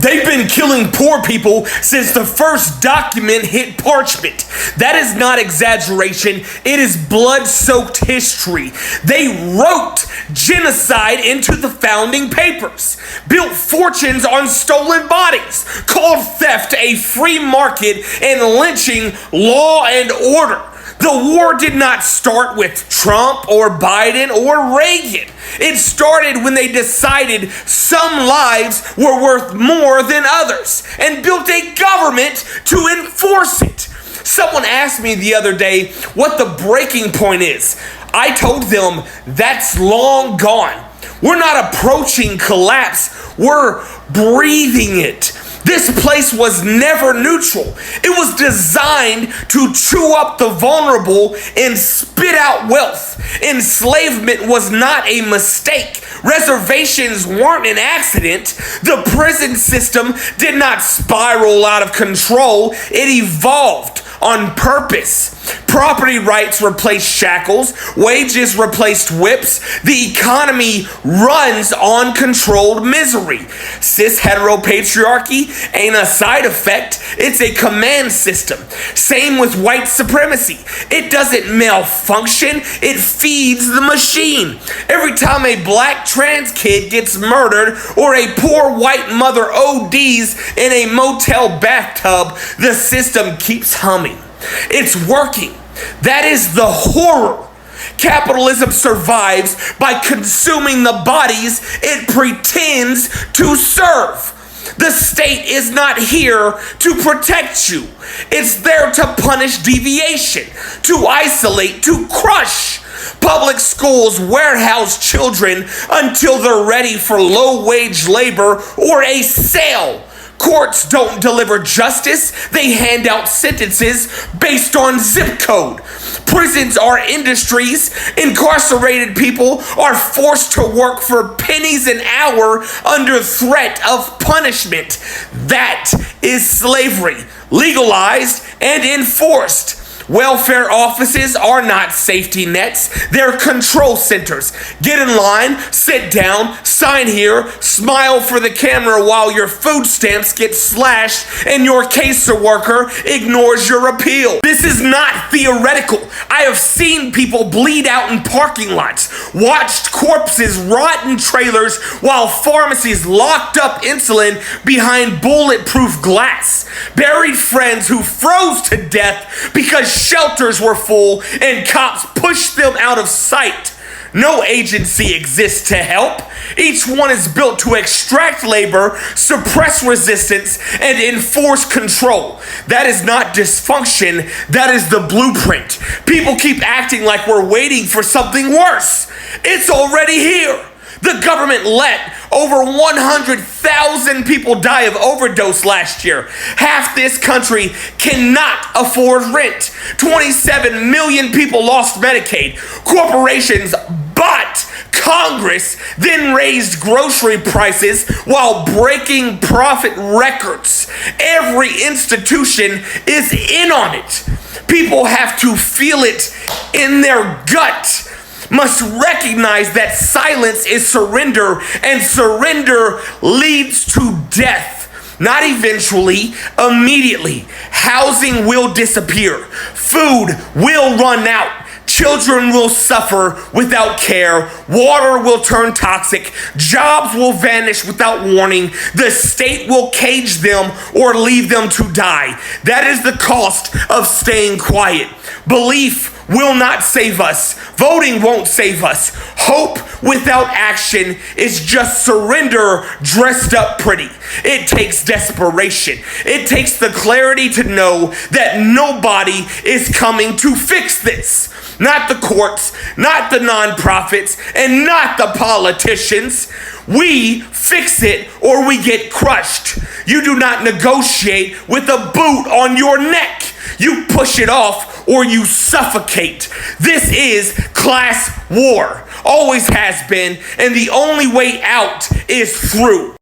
They've been killing poor people since the first document hit parchment. That is not exaggeration. It is blood-soaked history. They wrote genocide into the founding papers, built fortunes on stolen bodies, called theft a free market, and lynching law and order. The war did not start with Trump or Biden or Reagan. It started when they decided some lives were worth more than others and built a government to enforce it. Someone asked me the other day what the breaking point is. I told them that's long gone. We're not approaching collapse. We're breathing it. This place was never neutral. It was designed to chew up the vulnerable and spit out wealth. Enslavement was not a mistake. Reservations weren't an accident. The prison system did not spiral out of control. It evolved on purpose. Property rights replaced shackles, wages replaced whips, the economy runs on controlled misery. Cis heteropatriarchy ain't a side effect, it's a command system. Same with white supremacy. It doesn't malfunction, it feeds the machine. Every time a black trans kid gets murdered or a poor white mother ODs in a motel bathtub, the system keeps humming. It's working. That is the horror. Capitalism survives by consuming the bodies it pretends to serve. The state is not here to protect you. It's there to punish deviation, to isolate, to crush. Public schools warehouse children until they're ready for low-wage labor or a sale. Courts don't deliver justice, they hand out sentences based on zip code. Prisons are industries. Incarcerated people are forced to work for pennies an hour under threat of punishment. That is slavery, legalized and enforced. Welfare offices are not safety nets, they're control centers. Get in line, sit down, sign here, smile for the camera while your food stamps get slashed and your caseworker ignores your appeal. This is not theoretical. I have seen people bleed out in parking lots, watched corpses rot in trailers while pharmacies locked up insulin behind bulletproof glass, buried friends who froze to death because shelters were full and cops pushed them out of sight. No agency exists to help. Each one is built to extract labor, suppress resistance, and enforce control. That is not dysfunction, that is the blueprint. People keep acting like we're waiting for something worse. It's already here. The government let over 100,000 people die of overdose last year. Half this country cannot afford rent. 27 million people lost Medicaid. Corporations bought Congress, then raised grocery prices while breaking profit records. Every institution is in on it. People have to feel it in their gut. Must recognize that silence is surrender, and surrender leads to death. Not eventually, immediately. Housing will disappear. Food will run out. Children will suffer without care. Water will turn toxic. Jobs will vanish without warning. The state will cage them or leave them to die. That is the cost of staying quiet. Belief will not save us. Voting won't save us. Hope without action is just surrender dressed up pretty. It takes desperation. It takes the clarity to know that nobody is coming to fix this. Not the courts, not the nonprofits, and not the politicians. We fix it or we get crushed. You do not negotiate with a boot on your neck. You push it off or you suffocate. This is class war. Always has been, and the only way out is through.